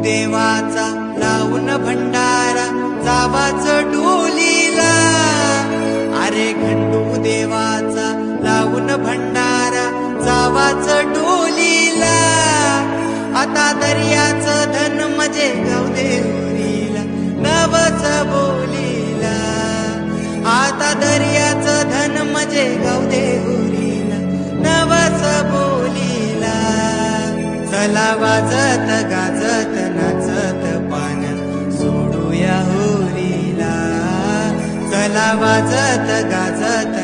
देवाचा लावून भंडारा जावाच डोलीला, अरे घंटू देवाचा लावून भंडारा जावाच डोलीला। आता दर्याचं धन म्हणजे गावदेवरीला नवच बोलीला, आता दर्याचं धन म्हणजे गावदेवरीला नवच बोलीला। चला वाजत गाजत नाचत पाण्यात सोडूया होरीला, चला वाजत गाजत